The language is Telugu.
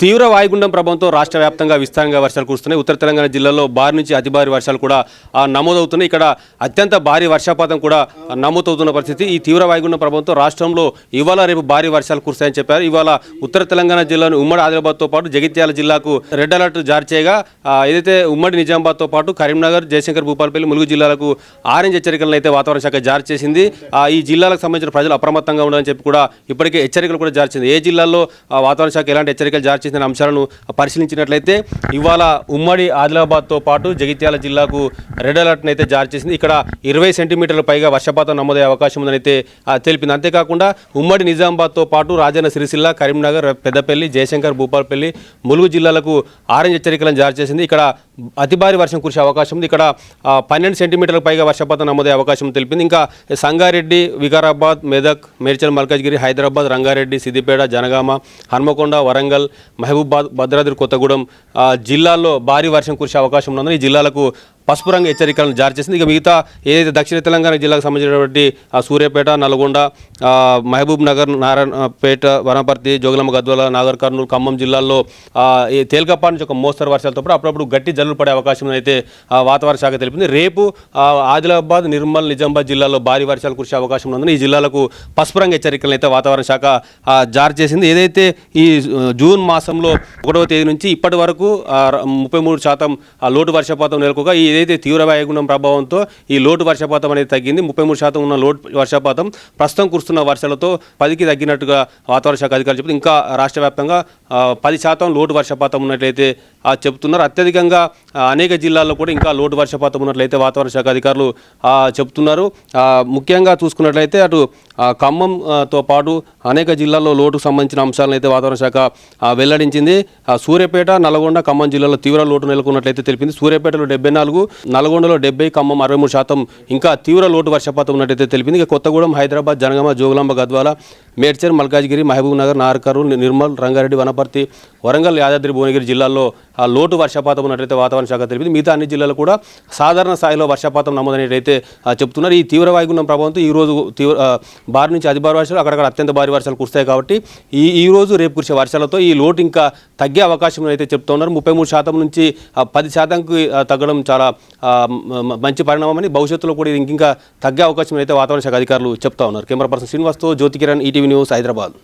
తీవ్ర వాయుగుండం ప్రభావంతో రాష్ట్ర వ్యాప్తంగా విస్తారంగా వర్షాలు కురుస్తున్నాయి. ఉత్తర తెలంగాణ జిల్లాలో భారీ నుంచి అతి భారీ వర్షాలు కూడా నమోదవుతున్నాయి. ఇక్కడ అత్యంత భారీ వర్షపాతం కూడా నమోదవుతున్న పరిస్థితి. ఈ తీవ్ర వాయుగుండం ప్రభావంతో రాష్ట్రంలో ఇవాళ రేపు భారీ వర్షాలు కురుస్తాయని చెప్పారు. ఇవాళ ఉత్తర తెలంగాణ జిల్లాను ఉమ్మడి ఆదిలాబాద్తో పాటు జగిత్యాల జిల్లాకు రెడ్ అలర్ట్ జారీ చేయగా, ఏదైతే ఉమ్మడి నిజామాబాద్తో పాటు కరీంనగర్, జయశంకర్, భూపాలపల్లి, ములుగు జిల్లాలకు ఆరెంజ్ హెచ్చరికలను అయితే వాతావరణ శాఖ జారీ చేసింది. ఈ జిల్లాలకు సంబంధించిన ప్రజలు అప్రమత్తంగా ఉండాలని చెప్పి కూడా ఇప్పటికే హెచ్చరికలు కూడా జారీ చేసింది. ఏ జిల్లాల్లో వాతావరణ శాఖ ఎలాంటి హెచ్చరికలు జారీ చేసిన అంశాలను పరిశీలించినట్లయితే ఇవాళ ఉమ్మడి ఆదిలాబాద్తో పాటు జగిత్యాల జిల్లాకు రెడ్ అలర్ట్ని అయితే జారీ చేసింది. ఇక్కడ 20 సెంటీమీటర్ల పైగా వర్షపాతం నమోదయ్యే అవకాశం ఉందని అయితే తెలిపింది. అంతేకాకుండా ఉమ్మడి నిజామాబాద్తో పాటు రాజన్న సిరిసిల్ల, కరీంనగర్, పెద్దపల్లి, జయశంకర్, భూపాలపల్లి, ములుగు జిల్లాలకు ఆరెంజ్ హెచ్చరికలను జారీ చేసింది. ఇక్కడ అతి భారీ వర్షం కురిసే అవకాశం ఉంది. ఇక్కడ 12 సెంటీమీటర్ల పైగా వర్షపాతం నమోదయ్యే అవకాశం తెలిపింది. ఇంకా సంగారెడ్డి, వికారాబాద్, మెదక్, మేడ్చల్, మల్కాజ్గిరి, హైదరాబాద్, రంగారెడ్డి, సిద్దిపేట, జనగామ, హన్మకొండ, వరంగల్, మహబూబాద్, భద్రాద్రి కొత్తగూడెం జిల్లాల్లో భారీ వర్షం కురిసే అవకాశం ఉన్నందున ఈ జిల్లాలకు పసుపు రంగు హెచ్చరికలను జారీ చేసింది. ఇక మిగతా ఏదైతే దక్షిణ తెలంగాణ జిల్లాకు సంబంధించినటువంటి సూర్యాపేట, నల్గొండ, మహబూబ్ నగర్, నారాయణపేట, వనపర్తి, జోగులాంబ, గద్వాల, నాగర్ కర్నూలు, ఖమ్మం జిల్లాల్లో తేలికపాటి నుంచి ఒక మోస్తరు వర్షాలతో పాటు అప్పుడప్పుడు గట్టి జల్లులు పడే అవకాశం అయితే వాతావరణ శాఖ తెలిపింది. రేపు ఆదిలాబాద్, నిర్మల్, నిజామాబాద్ జిల్లాల్లో భారీ వర్షాలు కురిసే అవకాశం ఉన్నందున ఈ జిల్లాలకు పసుపు రంగు హెచ్చరికలను అయితే వాతావరణ శాఖ జారీ చేసింది. ఏదైతే ఈ జూన్ మాసంలో 1వ తేదీ నుంచి ఇప్పటి వరకు 33% లోటు వర్షపాతం నెలకొగా ఏదైతే తీవ్ర వాయుగుండం ప్రభావంతో ఈ లోటు వర్షపాతం అనేది తగ్గింది. 33% ఉన్న లోటు వర్షపాతం ప్రస్తుతం కురుస్తున్న వర్షాలతో 10కి తగ్గినట్టుగా వాతావరణ శాఖ అధికారులు చెబుతున్నారు. ఇంకా రాష్ట్ర వ్యాప్తంగా 10% లోటు వర్షపాతం ఉన్నట్లయితే చెబుతున్నారు. అత్యధికంగా అనేక జిల్లాల్లో కూడా ఇంకా లోటు వర్షపాతం ఉన్నట్లయితే వాతావరణ శాఖ అధికారులు చెబుతున్నారు. ముఖ్యంగా చూసుకున్నట్లయితే అటు ఖమ్మంతో పాటు అనేక జిల్లాల్లో లోటుకు సంబంధించిన అంశాలను అయితే వాతావరణ శాఖ వెల్లడించింది. సూర్యాపేట, నల్గొండ, ఖమ్మం జిల్లాలో తీవ్ర లోటు నెలకొన్నట్లయితే తెలిపింది. సూర్యాపేటలో 74, నల్గొండలో 70, ఖమ్మం 63% ఇంకా తీవ్ర లోటు వర్షపాతం ఉన్నట్టయితే తెలిపింది. ఇక కొత్తగూడెం, హైదరాబాద్, జనగామ, జోగులాంబ, గద్వాల, మేడ్చల్, మల్కాజ్గిరి, మహబూబ్ నగర్, నాగర్ కర్నూలు, నిర్మల్, రంగారెడ్డి, వనపర్తి, వరంగల్, యాదాద్రి, భువనగిరి జిల్లాల్లో లోటు వర్షపాతం ఉన్నట్లయితే వాతావరణ శాఖ తెలిపింది. మిగతా అన్ని జిల్లాలు కూడా సాధారణ స్థాయిలో వర్షపాతం నమోదైనట్టయితే చెప్తున్నారు. ఈ తీవ్ర వాయుగుండం ప్రభావంతో ఈరోజు భారీ నుంచి అతి భారీ వర్షాలు, అక్కడక్కడ అత్యంత భారీ వర్షాలు కురుస్తాయి. కాబట్టి ఈ రోజు రేపు కురిసే వర్షాలతో ఈ లోటు ఇంకా తగ్గే అవకాశం అయితే చెప్తా ఉన్నారు. 33% నుంచి 10%కి తగ్గడం చాలా మంచి పరిణామమని, భవిష్యత్తులో కూడా ఇది ఇంకా తగ్గే అవకాశం అయితే వాతావరణ శాఖ అధికారులు చెప్తా ఉన్నారు. కెమెరా పర్సన్ శ్రీనివాస్తో జ్యోతి కిరణ్, ఈటీవీ న్యూస్, హైదరాబాద్.